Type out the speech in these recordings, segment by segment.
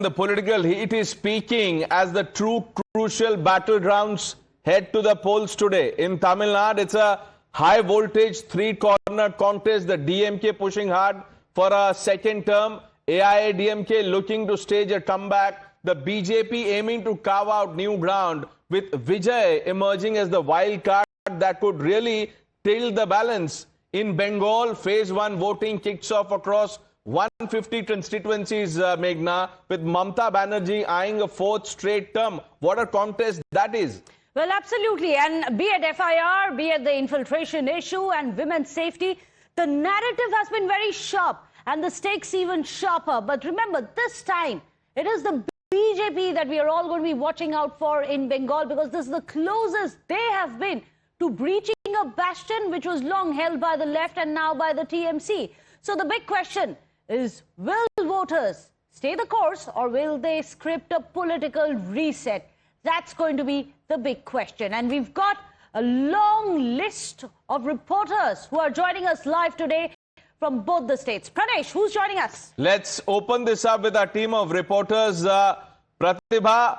The political heat is peaking as the two crucial battlegrounds head to the polls today. In Tamil Nadu, it's a high voltage three-corner contest. The DMK pushing hard for a second term. AIADMK looking to stage a comeback. The BJP aiming to carve out new ground, with Vijay emerging as the wild card that could really tilt the balance. In Bengal, phase 1 voting kicks off across 150 constituencies, Meghna, with Mamata Banerjee eyeing a fourth straight term. What a contest that is. Well, absolutely. And be it FIR, be it the infiltration issue and women's safety, the narrative has been very sharp and the stakes even sharper. But remember, this time, it is the BJP that we are all going to be watching out for in Bengal, because this is the closest they have been to breaching a bastion which was long held by the left and now by the TMC. So the big question is, will voters stay the course or will they script a political reset? That's going to be the big question. And we've got a long list of reporters who are joining us live today from both the states. Pranesh, who's joining us? Let's open this up with our team of reporters. Pratibha,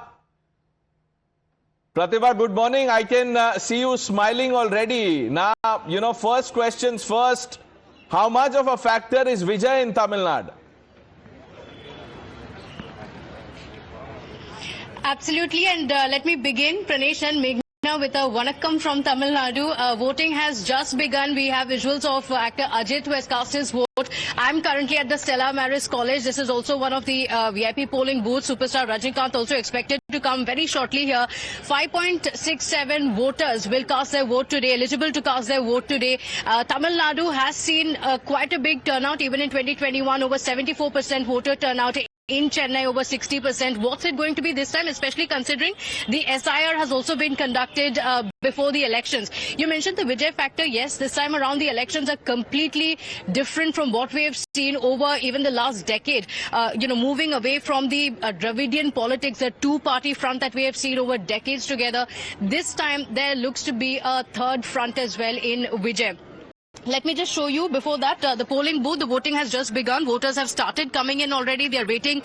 good morning. I can see you smiling already. Now, first questions first. How much of a factor is Vijay in Tamil Nadu? Absolutely, and let me begin, Pranesh and Meghna, with a Vanakkam from Tamil Nadu. Voting has just begun. We have visuals of actor Ajit, who has cast his vote. I'm currently at the Stella Maris College. This is also one of the VIP polling booths. Superstar Rajinikanth also expected to come very shortly here. 5.67 voters will cast their vote today, eligible to cast their vote today. Tamil Nadu has seen quite a big turnout, even in 2021, over 74% voter turnout. In Chennai, over 60%. What's it going to be this time, especially considering the SIR has also been conducted before the elections? You mentioned the Vijay factor. Yes, this time around the elections are completely different from what we have seen over even the last decade. Moving away from the Dravidian politics, the two-party front that we have seen over decades together. This time there looks to be a third front as well in Vijay. Let me just show you before that the polling booth. The voting has just begun. Voters have started coming in already. They are waiting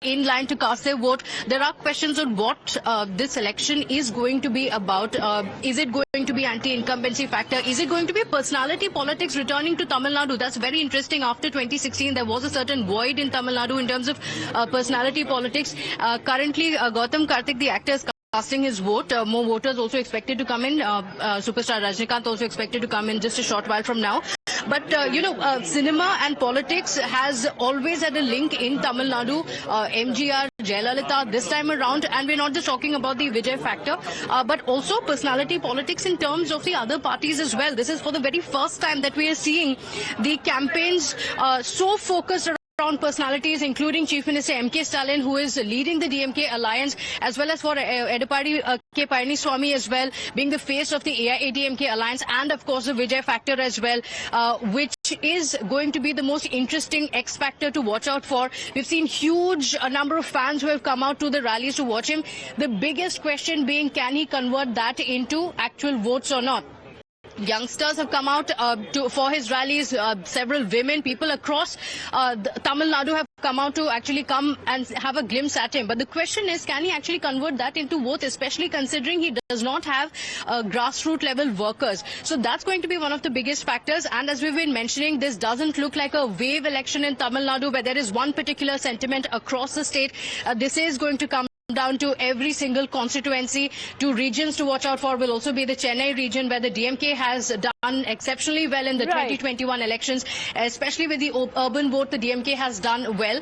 in line to cast their vote. There are questions on what this election is going to be about. Is it going to be anti-incumbency factor? Is it going to be personality politics returning to Tamil Nadu? That's very interesting. After 2016, there was a certain void in Tamil Nadu in terms of personality politics. Currently, Gautam Karthik, the actor, is casting his vote. More voters also expected to come in. Superstar Rajinikanth also expected to come in just a short while from now. But, cinema and politics has always had a link in Tamil Nadu. MGR, Jayalalitha this time around. And we're not just talking about the Vijay factor, but also personality politics in terms of the other parties as well. This is for the very first time that we are seeing the campaigns so focused around personalities, including Chief Minister M.K. Stalin, who is leading the DMK alliance, as well as for Edapadi K. Palaniswamy as well, being the face of the AIADMK alliance, and of course the Vijay factor as well, which is going to be the most interesting X factor to watch out for. We've seen huge number of fans who have come out to the rallies to watch him. The biggest question being, can he convert that into actual votes or not? Youngsters have come out for his rallies. Several women, people across Tamil Nadu have come out to actually come and have a glimpse at him. But the question is, can he actually convert that into votes, especially considering he does not have grassroots level workers? So that's going to be one of the biggest factors. And as we've been mentioning, this doesn't look like a wave election in Tamil Nadu where there is one particular sentiment across the state. This is going to come down to every single constituency. Two regions to watch out for will also be the Chennai region, where the DMK has done exceptionally well in the 2021 elections, especially with the urban vote. The DMK has done well,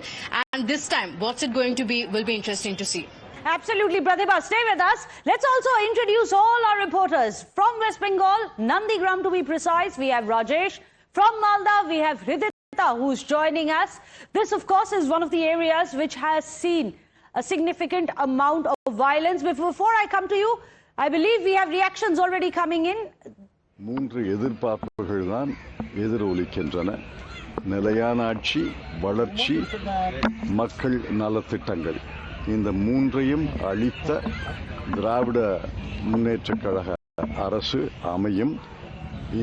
and this time what's it going to be will be interesting to see. Absolutely, Pratibha. Stay with us. Let's also introduce all our reporters from West Bengal, Nandigram to be precise. We have Rajesh. From Malda, we have Hridita, who's joining us. This, of course, is one of the areas which has seen a significant amount of violence. Before I come to you, I believe we have reactions already coming in. மூன்று எதிர்பார்ப்புகள் தான் எதிரொலிக்கின்றன. நிலையான ஆட்சி, வளர்ச்சி, மக்கள் நலத்திட்டங்கள். இந்த மூன்றையும் அளித்த திராவிட முன்னேற்றக் கழக அரசு அமையும்.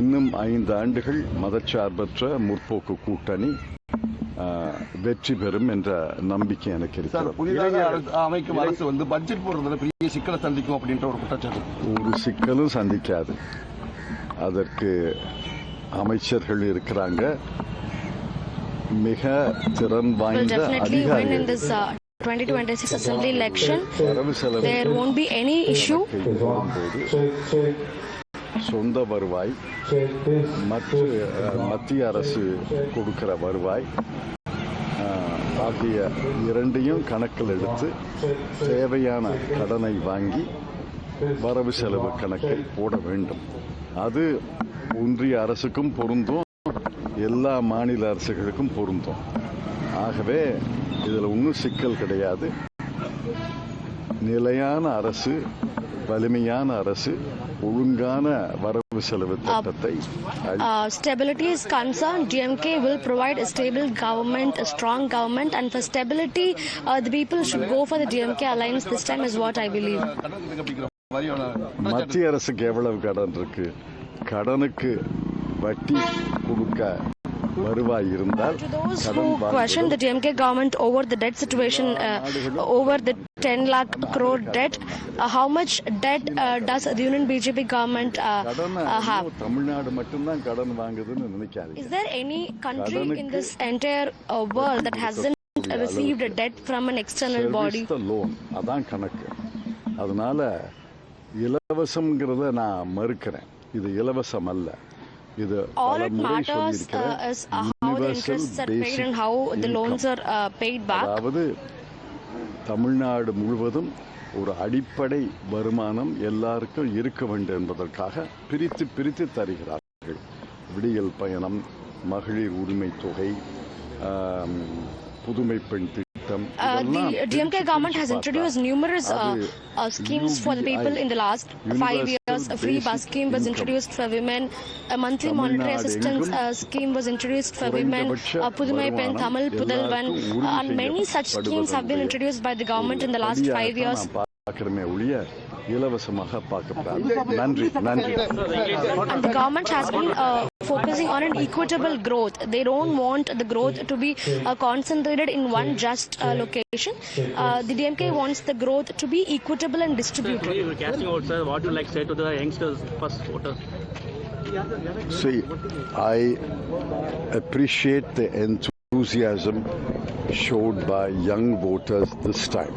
இன்னும் 5 ஆண்டுகள் மதச்சார்பற்ற முற்போக்கு கூட்டணி வெற்றி பெறும் என்ற நம்பிக்கை எனக்கு இருக்கிறது. புதிதாக அமைக்கும் அரசு வந்து பட்ஜெட் போடுறதுல பெரிய சிக்கலை சந்திக்கும் அப்படின்ற ஒரு குற்றச்சாட்டு. ஒரு சிக்கலும் சந்திக்காது. அதற்கு அமைச்சர்கள் இருக்கிறாங்க, மிக திறன் வாய்ந்த அதிகாரிகள். 2026 assembly election, there won't be any issue. சொந்த வருவாய், மத்திய அரசு கொடுக்கிற வருவாய் ஆகிய இரண்டையும் கணக்கில் எடுத்து தேவையான கடனை வாங்கி வரவு செலவு கணக்கை போட வேண்டும். அது ஒன்றிய அரசுக்கும் பொருந்தும், எல்லா மாநில அரசுகளுக்கும் பொருந்தும். ஆகவே இதில் ஒன்றும் சிக்கல் கிடையாது. நிலையான அரசு, வலிமையான அரசு, ஒழுங்கான வரவு செலவு திட்டத்தை. Stability is concerned, DMK will provide a stable government, a strong government, and for stability, the people should go for the DMK alliance this time is what I believe. மத்திய அரசுக்கு எவ்வளவு கடன் இருக்கு? கடனுக்கு வட்டி கொடுக்க வருவாய் இருந்தால். To those who question the DMK government over the debt situation, over the 10 lakh crore debt, how much debt does the Union BJP government have? Tamil Nadu மட்டும்தான் கடன் வாங்குதுன்னு நினைக்காதீங்க. Is there any country in this entire world that hasn't received a debt from an external body? Loan அதான் கணக்கு. அதனால இலவசம்ங்கிறத நான் மறுக்கிறேன். இது இலவசம் அல்ல. இது all it matters is how the interests are paid and how the loans are paid back. அதாவது தமிழ்நாடு முழுவதும் ஒரு அடிப்படை வருமானம் எல்லாருக்கும் இருக்க வேண்டும் என்பதற்காக பிரித்து தருகிறார்கள். விடியல் பயணம், மகளிர் உரிமை தொகை, புதுமை பெண் திட்டம். The DMK government has introduced numerous schemes for the people in the last 5 years. A free bus scheme was introduced for women. A monthly monetary assistance scheme was introduced for women. Pudumai Pen, Tamil Pudalvan, and many such schemes have been introduced by the government in the last 5 years. நன்றி. And the government has been focusing on an equitable growth. They don't want the growth to be concentrated in one just location. The DMK wants the growth to be equitable and distributed. You're casting out, sir. What would you like to say to the youngsters, first voters? See, I appreciate the enthusiasm showed by young voters this time.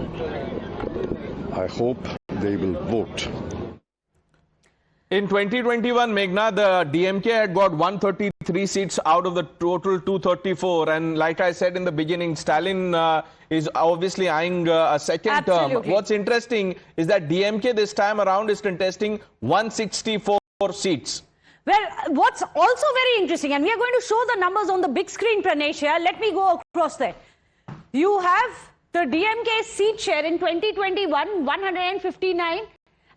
I hope they will vote. In 2021, Meghna, the DMK had got 133 seats out of the total 234. And like I said in the beginning, Stalin is obviously eyeing a second term. What's interesting is that DMK this time around is contesting 164 seats. Well, what's also very interesting, and we are going to show the numbers on the big screen, Pranesh, here. Let me go across there. You have the DMK seat share in 2021, 159,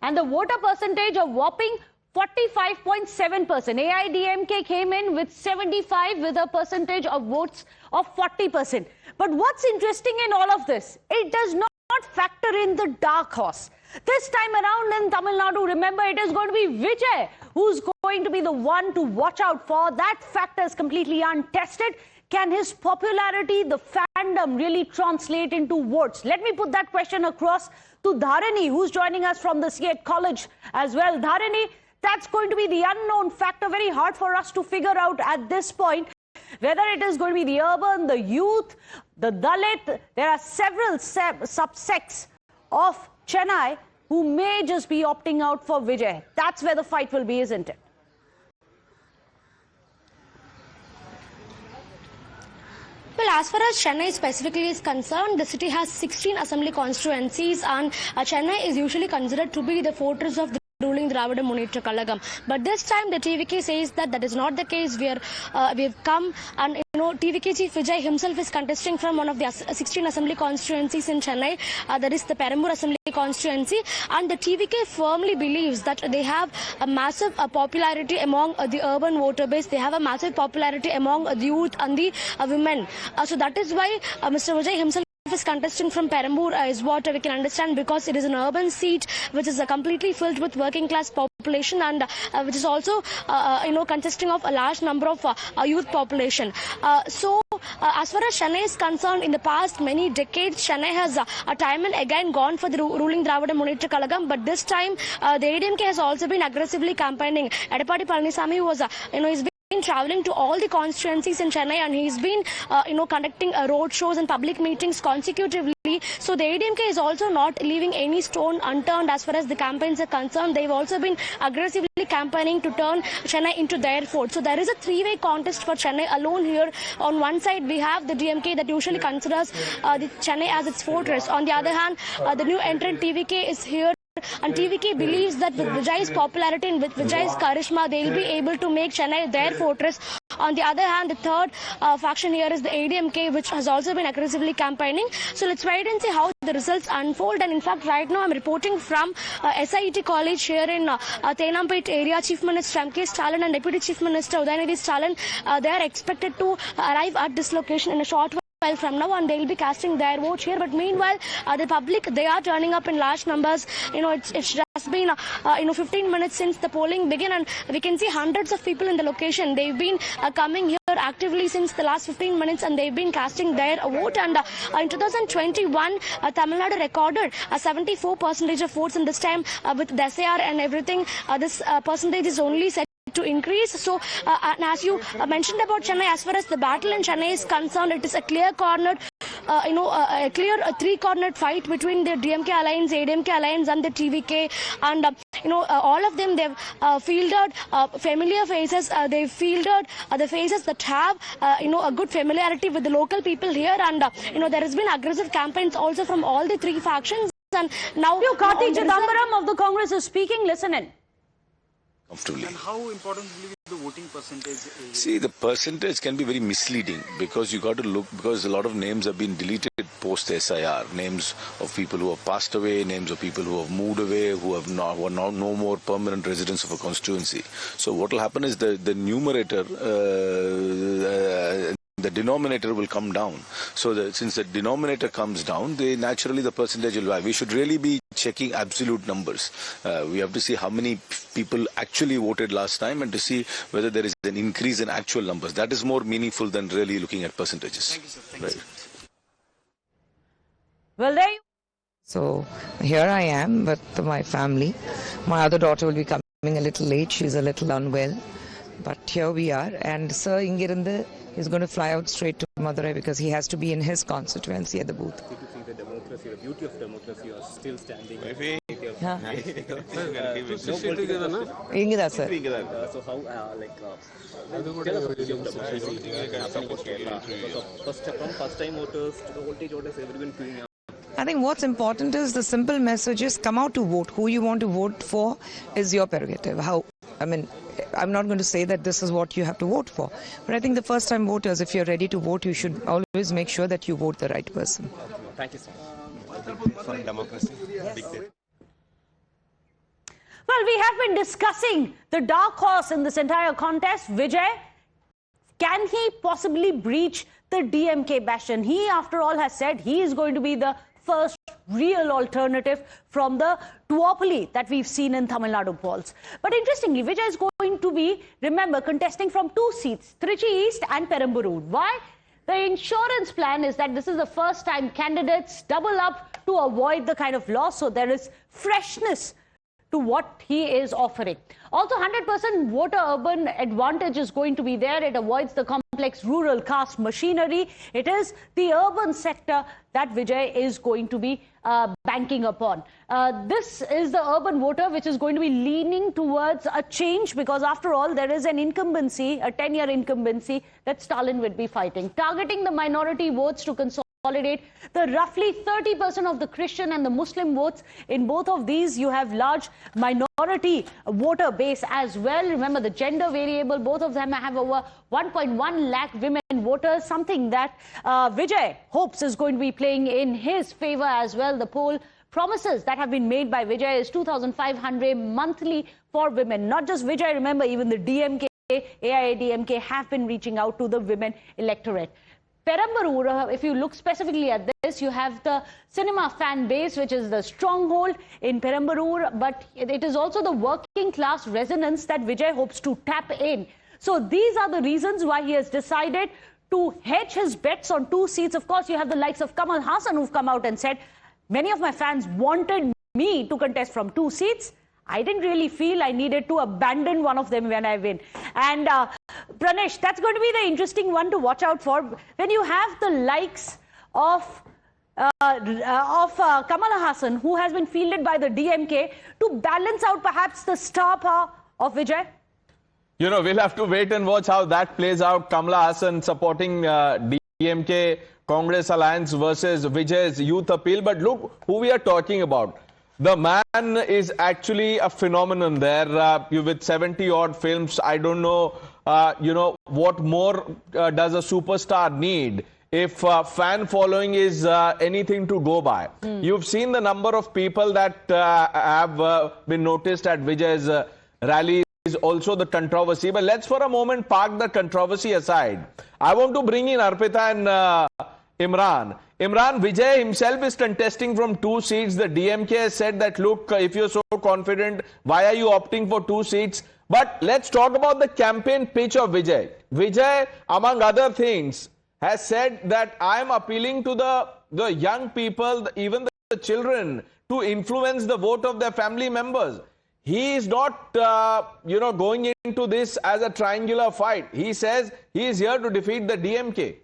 and the voter percentage of whopping 45.7%. AIADMK came in with 75 with a percentage of votes of 40%. But what's interesting in all of this, it does not factor in the dark horse. This time around in Tamil Nadu, remember, it is going to be Vijay who's going to be the one to watch out for. That factor is completely untested. Can his popularity, the fandom, really translate into votes? Let me put that question across to Dharani, who's joining us from the CET College as well. Dharani, that's going to be the unknown factor, very hard for us to figure out at this point. Whether it is going to be the urban, the youth, the Dalit, there are several subsects of Chennai who may just be opting out for Vijay. That's where the fight will be, isn't it? Well, as far as Chennai specifically is concerned, the city has 16 assembly constituencies, and Chennai is usually considered to be the fortress of the ruling Dravida Munnetra Kalagam. But this time the TVK says that that is not the case. We have come, and TVK chief Vijay himself is contesting from one of the 16 assembly constituencies in Chennai. That is the Perambur assembly constituency, and the TVK firmly believes that they have a massive popularity among the urban voter base. They have a massive popularity among the youth and the women. So that is why Mr. Vijay himself is contesting from Perambur is what we can understand, because it is an urban seat which is completely filled with working class population. population, and which is also consisting of a large number of youth population. As far as Chennai is concerned, in the past many decades, Chennai has time and again gone for the ruling Dravida Munnetra Kalagam, but this time the AIADMK has also been aggressively campaigning. Edappadi Palaniswamy was, he's been traveling to all the constituencies in Chennai, and he's been, conducting road shows and public meetings consecutively. So the AIADMK is also not leaving any stone unturned as far as the campaigns are concerned. They've also been aggressively campaigning to turn Chennai into their fort. So there is a three-way contest for Chennai alone here. On one side, we have the DMK that usually considers the Chennai as its fortress. On the other hand, the new entrant TVK is here. And TVK believes that with Vijay's popularity and with Vijay's charisma, they'll be able to make Chennai their fortress. On the other hand, the third faction here is the AIADMK, which has also been aggressively campaigning. So let's wait and see how the results unfold. And in fact, right now I'm reporting from SIT College here in Thenampet area. Chief Minister M.K. Stalin and Deputy Chief Minister Udayanidhi Stalin, they are expected to arrive at this location in a short while from now, and they will be casting their vote here. But meanwhile, the public, they are turning up in large numbers. It's just been 15 minutes since the polling began, and we can see hundreds of people in the location. They've been coming here actively since the last 15 minutes, and they've been casting their vote. And in 2021, Tamil Nadu recorded 74% of votes, and this time with the SAR and everything, this percentage is only set to increase. So and as you mentioned about Chennai, as far as the battle in Chennai is concerned, it is a clear cornered a clear three-cornered fight between the DMK alliance, AIADMK alliance and the TVK, and all of them, they've fielded familiar faces. They've fielded the faces that have a good familiarity with the local people here, and there has been aggressive campaigns also from all the three factions. And now Karti Chidambaram of the Congress is speaking. Listen in. Comfortably. And how important will be the voting percentage? See, the percentage can be very misleading because you got to look, because a lot of names have been deleted post SIR, names of people who have passed away, names of people who have moved away, who are no more permanent residents of a constituency. So what will happen is the numerator, the denominator will come down. So since the denominator comes down, naturally the percentage will vary. We should really be checking absolute numbers. We have to see how many people actually voted last time and to see whether there is an increase in actual numbers. That is more meaningful than really looking at percentages. Thank you, sir. Thank you. Well, there you So here I am with my family. My other daughter will be coming a little late. She's a little unwell. But here we are. And Sir Ingirinde is going to fly out straight to Madurai because he has to be in his constituency at the booth. To see the democracy, the beauty of democracy, are still standing. Ingida, sir. So how, tell us the beauty of democracy happening in Kerala. Because from first-time voters to the voltage voters, everyone queuing up. I think what's important is the simple message is come out to vote. Who you want to vote for is your prerogative. I'm not going to say that this is what you have to vote for. But I think the first-time voters, if you're ready to vote, you should always make sure that you vote the right person. Thank you so much. For democracy. Big day. Well, we have been discussing the dark horse in this entire contest, Vijay. Can he possibly breach the DMK bastion? He, after all, has said he is going to be the first real alternative from the duopoly that we've seen in Tamil Nadu polls. But interestingly, Vijay is going to be, remember, contesting from two seats, Trichy East and Perambur. Why? The insurance plan is that this is the first time candidates double up to avoid the kind of loss. So there is freshness to what he is offering. Also, 100% voter urban advantage is going to be there. It avoids the complex rural caste machinery. It is the urban sector that Vijay is going to be banking upon. This is the urban voter which is going to be leaning towards a change because after all, there is an incumbency, a 10-year incumbency that Stalin would be fighting. Targeting the minority votes to consolidate the roughly 30% of the Christian and the Muslim votes. In both of these, you have large minority voter base as well. Remember the gender variable, both of them have over 1.1 lakh women voters, something that Vijay hopes is going to be playing in his favor as well. The poll promises that have been made by Vijay is 2,500 monthly for women. Not just Vijay, remember, even the DMK, AIADMK have been reaching out to the women electorate. Perambalur, if you look specifically at this, you have the cinema fan base, which is the stronghold in Perambalur, but it is also the working class resonance that Vijay hopes to tap in. So these are the reasons why he has decided to hedge his bets on 2 seats. Of course, you have the likes of Kamal Haasan who've come out and said, many of my fans wanted me to contest from 2 seats. I didn't really feel I needed to abandon one of them when I win. And Pranesh, that's going to be the interesting one to watch out for. When you have the likes of Kamal Haasan, who has been fielded by the DMK, to balance out perhaps the star power of Vijay? You know, we'll have to wait and watch how that plays out. Kamala Hassan supporting DMK Congress alliance versus Vijay's youth appeal. But look who we are talking about. The man is actually a phenomenon there. With 70 odd films, I don't know, what more does a superstar need if fan following is anything to go by. You've seen the number of people that have been noticed at Vijay's rallies, also the controversy. But let's for a moment park the controversy aside. I want to bring in Arpita and Imran. Imran, Vijay himself is contesting from 2 seats. The DMK has said that, look, if you're so confident, why are you opting for 2 seats? But let's talk about the campaign pitch of Vijay. Vijay, among other things, has said that I am appealing to the young people, even the children, to influence the vote of their family members. He is not, going into this as a triangular fight. He says he is here to defeat the DMK.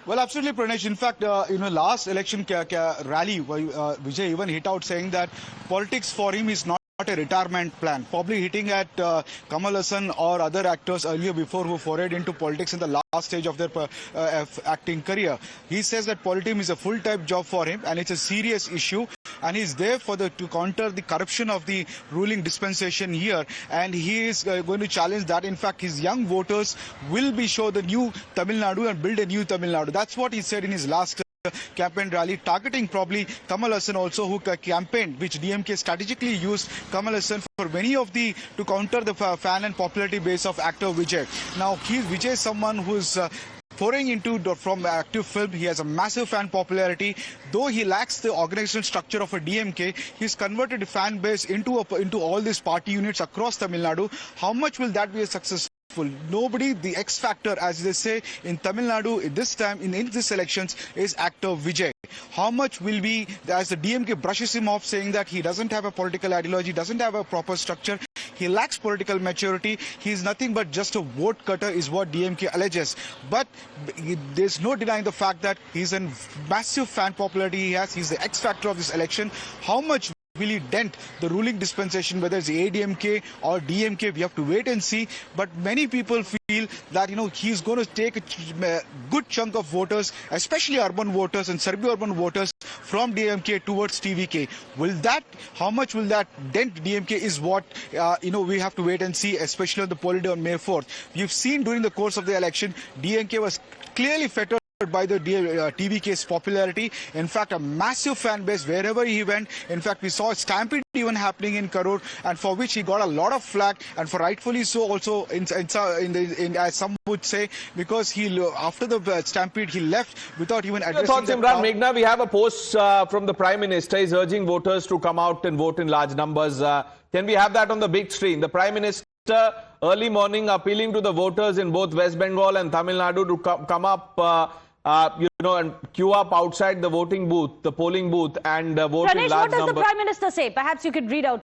Well, absolutely, Pranesh. In fact, last election rally, Vijay even hit out saying that politics for him is not a retirement plan, probably hitting at Kamal Haasan or other actors earlier before who forayed into politics in the last stage of their acting career. He says that politics is a full-time job for him and it's a serious issue, and he's there to counter the corruption of the ruling dispensation here, and he is going to challenge that. In fact, his young voters will be shown the new Tamil Nadu and build a new Tamil Nadu. That's what he said in his last campaign rally, targeting probably Kamal Haasan also, who campaigned, which DMK strategically used Kamal Haasan for many of to counter the fan and popularity base of actor Vijay. Now, Vijay is someone who's foraying from active film. He has a massive fan popularity. Though he lacks the organizational structure of a DMK, he's converted the fan base into all these party units across Tamil Nadu. How much will that be a success? Nobody, the X factor, as they say in Tamil Nadu this time in this elections, is actor Vijay. How much will be, as the DMK brushes him off, saying that he doesn't have a political ideology, doesn't have a proper structure, he lacks political maturity, he is nothing but just a vote cutter, is what DMK alleges. But there's no denying the fact that he's a massive fan popularity he has. He's the X factor of this election. How much will he dent the ruling dispensation, whether it's AIADMK or DMK? We have to wait and see. But many people feel that, he's going to take a good chunk of voters, especially urban voters and semi-urban voters, from DMK towards TVK. How much will that dent DMK is what, we have to wait and see, especially on the poll day on May 4th. We've seen during the course of the election, DMK was clearly fettered by the TVK's popularity. In fact, a massive fan base wherever he went. In fact, we saw a stampede even happening in Karur, and for which he got a lot of flack, and for rightfully so also, as some would say, because after the stampede he left without even addressing. Thoughts, Imran? Meghna, we have a post from the Prime Minister. He's urging voters to come out and vote in large numbers. Can we have that on the big screen? The Prime Minister early morning appealing to the voters in both West Bengal and Tamil Nadu to come up and queue up outside the voting booth, the polling booth, and vote in large numbers. What does the Prime Minister say? Perhaps you could read out